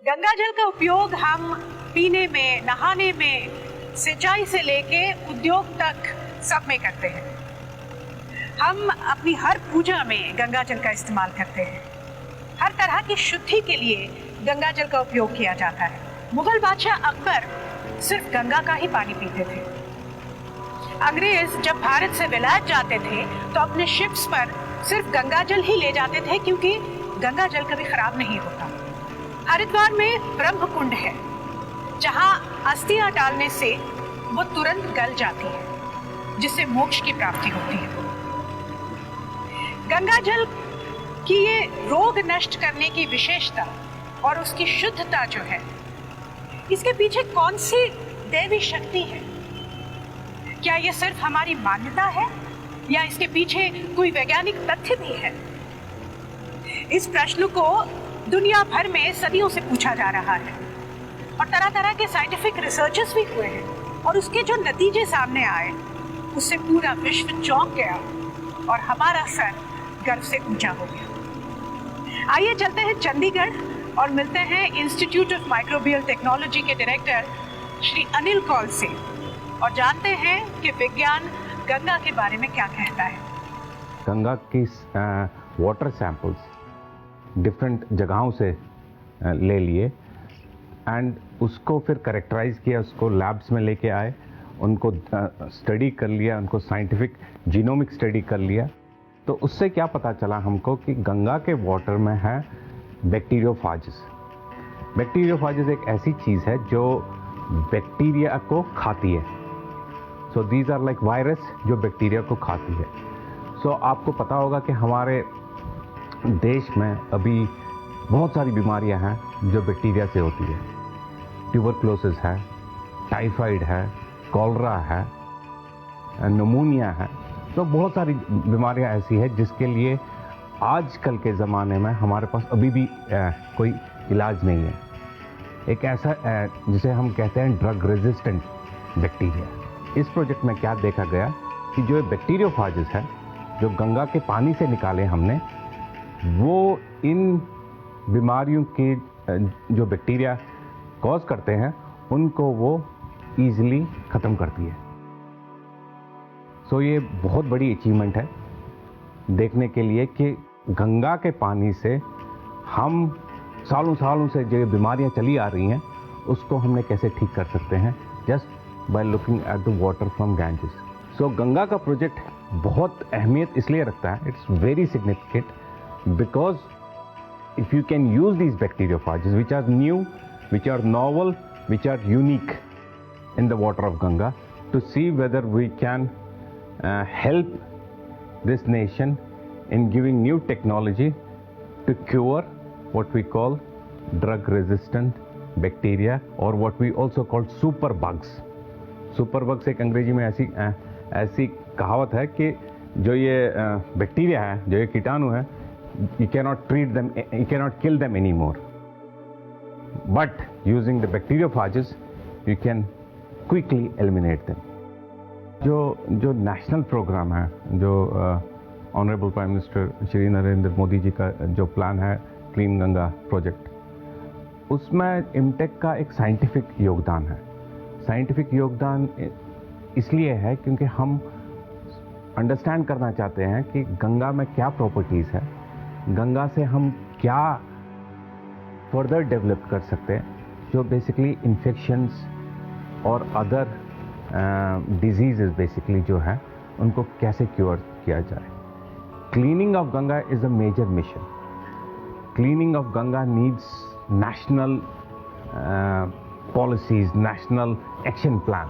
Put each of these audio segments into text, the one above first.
गंगा जल का उपयोग हम पीने में, नहाने में, सिंचाई से लेके उद्योग तक सब में करते हैं। हम अपनी हर पूजा में गंगा जल का इस्तेमाल करते हैं। हर तरह की शुद्धि के लिए गंगा जल का उपयोग किया जाता है। मुगल बादशाह अकबर सिर्फ गंगा का ही पानी पीते थे। अंग्रेज जब भारत से विलायत जाते थे तो अपने शिप्स पर सिर्फ गंगा जल ही ले जाते थे, क्योंकि गंगा जल कभी खराब नहीं होता। हरिद्वार में ब्रह्म कुंड है, जहां अस्थियां डालने से वो तुरंत गल जाती है, जिससे मोक्ष की प्राप्ति होती है। गंगा जल की ये रोग नष्ट करने की विशेषता और उसकी शुद्धता जो है, इसके पीछे कौन सी दैवी शक्ति है? क्या ये सिर्फ हमारी मान्यता है या इसके पीछे कोई वैज्ञानिक तथ्य भी है? इस प्रश्न को दुनिया भर में सदियों से पूछा जा रहा है और तरह तरह के साइंटिफिक रिसर्चेस भी हुए हैं, और उसके जो नतीजे सामने आए उससे पूरा विश्व चौंक गया और हमारा सर गर्व से ऊंचा हो गया। आइए चलते हैं चंडीगढ़ और मिलते हैं इंस्टीट्यूट ऑफ माइक्रोबियल टेक्नोलॉजी के डायरेक्टर श्री अनिल कौल से और जानते हैं कि विज्ञान गंगा के बारे में क्या कहता है। गंगा की वाटर सैंपल्स डिफरेंट जगहों से ले लिए एंड उसको फिर करेक्टराइज किया, उसको लैब्स में लेके आए, उनको स्टडी कर लिया, उनको साइंटिफिक जीनोमिक स्टडी कर लिया। तो उससे क्या पता चला हमको कि गंगा के वाटर में है बैक्टीरियोफाजेस। बैक्टीरियोफाजेस एक ऐसी चीज़ है जो बैक्टीरिया को खाती है। So these are like virus जो बैक्टीरिया को खाती है। सो आपको पता होगा कि हमारे देश में अभी बहुत सारी बीमारियां हैं जो बैक्टीरिया से होती है। ट्यूबरक्लोसिस है, टाइफाइड है, कॉलरा है, निमोनिया है। तो बहुत सारी बीमारियां ऐसी है जिसके लिए आजकल के ज़माने में हमारे पास अभी भी कोई इलाज नहीं है। एक ऐसा जिसे हम कहते हैं ड्रग रेजिस्टेंट बैक्टीरिया। इस प्रोजेक्ट में क्या देखा गया कि जो बैक्टीरियोफाजेस है जो गंगा के पानी से निकाले हमने, वो इन बीमारियों के जो बैक्टीरिया कॉज करते हैं उनको वो ईजिली ख़त्म करती है। सो ये बहुत बड़ी अचीवमेंट है देखने के लिए कि गंगा के पानी से हम सालों सालों से जो बीमारियां चली आ रही हैं उसको हमने कैसे ठीक कर सकते हैं, just by looking at the water from Ganges. So Ganga का प्रोजेक्ट बहुत अहमियत इसलिए रखता है, it's very significant because if you can use these bacteriophages which are new, which are novel, which are unique in the water of Ganga, to see whether we can help this nation in giving new technology to cure what we call drug resistant bacteria or what we also call superbugs. Superbugs एक अंग्रेजी में ऐसी कहावत है कि जो ये bacteria है, जो ये कीटाणु है, you cannot treat them, you cannot kill them anymore. But using the bacteriophages, you can quickly eliminate them. जो नेशनल प्रोग्राम है, जो honourable prime minister Shri Narendra Modi ji का जो प्लान है क्लीन गंगा प्रोजेक्ट, उसमें इमटेक का एक साइंटिफिक योगदान है। साइंटिफिक योगदान इसलिए है क्योंकि हम अंडरस्टैंड करना चाहते हैं कि गंगा में क्या प्रॉपर्टीज़ है, गंगा से हम क्या फर्दर डेवलप कर सकते हैं, जो बेसिकली इन्फेक्शंस और अदर डिजीज़ बेसिकली जो है उनको कैसे क्योर किया जाए। Cleaning of Ganga is a major mission. Cleaning of Ganga needs national policies, national action plan,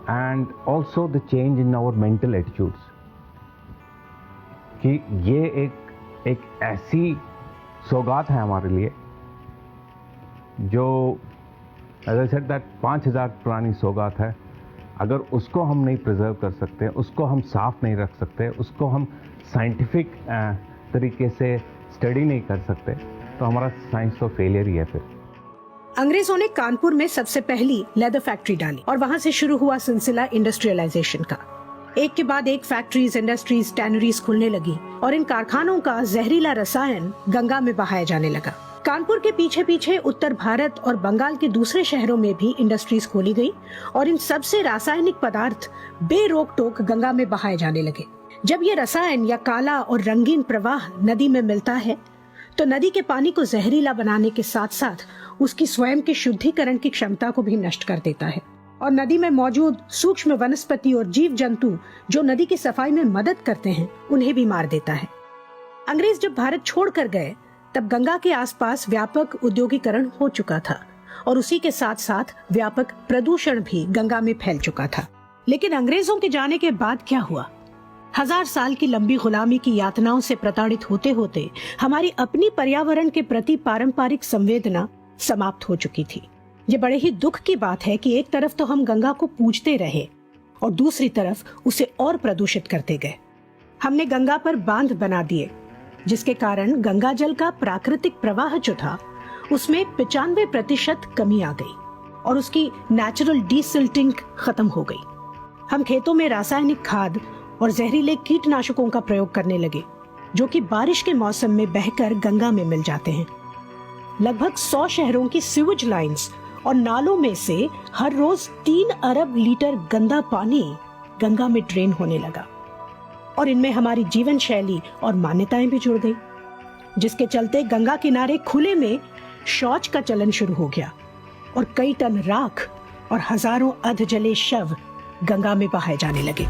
and also the change in our mental attitudes. कि ये एक ऐसी सौगात है हमारे लिए जो as I said that 5000 पुरानी सौगात है। अगर उसको हम नहीं प्रिजर्व कर सकते, उसको हम साफ नहीं रख सकते, उसको हम साइंटिफिक तरीके से स्टडी नहीं कर सकते, तो हमारा साइंस तो फेलियर ही है फिर। अंग्रेजों ने कानपुर में सबसे पहली लेदर फैक्ट्री डाली और वहां से शुरू हुआ सिलसिला इंडस्ट्रियलाइजेशन का। एक के बाद एक फैक्ट्रीज, इंडस्ट्रीज, टैनरीज खुलने लगी और इन कारखानों का जहरीला रसायन गंगा में बहाया जाने लगा। कानपुर के पीछे पीछे उत्तर भारत और बंगाल के दूसरे शहरों में भी इंडस्ट्रीज खोली गई और इन सब से रासायनिक पदार्थ बेरोक टोक गंगा में बहाए जाने लगे। जब ये रसायन या काला और रंगीन प्रवाह नदी में मिलता है तो नदी के पानी को जहरीला बनाने के साथ साथ उसकी स्वयं की शुद्धिकरण की क्षमता को भी नष्ट कर देता है और नदी में मौजूद सूक्ष्म वनस्पति और जीव जंतु जो नदी की सफाई में मदद करते हैं उन्हें भी मार देता है। अंग्रेज जब भारत छोड़कर गए तब गंगा के आसपास व्यापक औद्योगिकरण हो चुका था और उसी के साथ साथ व्यापक प्रदूषण भी गंगा में फैल चुका था। लेकिन अंग्रेजों के जाने के बाद क्या हुआ? 1000 साल की लंबी गुलामी की यातनाओं से प्रताड़ित होते होते हमारी अपनी पर्यावरण के प्रति पारंपरिक संवेदना समाप्त हो चुकी थी। ये बड़े ही दुख की बात है कि एक तरफ तो हम गंगा को पूजते रहे और दूसरी तरफ उसे और प्रदूषित करते गए। हमने गंगा पर बांध बना दिए जिसके कारण गंगा जल का प्राकृतिक प्रवाह जो था उसमें 95% कमी आ गई और उसकी नेचुरल डीसिल्टिंग खत्म हो गई। हम खेतों में रासायनिक खाद और जहरीले कीटनाशकों का प्रयोग करने लगे जो कि बारिश के मौसम में बहकर गंगा में मिल जाते हैं। लगभग 100 शहरों की सीवेज लाइंस और नालों में से हर रोज 3 अरब लीटर गंदा पानी गंगा में ड्रेन होने लगा और इनमें हमारी जीवन शैली और मान्यताएं भी जुड़ गई, जिसके चलते गंगा किनारे खुले में शौच का चलन शुरू हो गया और कई टन राख और हजारों अधजले शव गंगा में बहाए जाने लगे।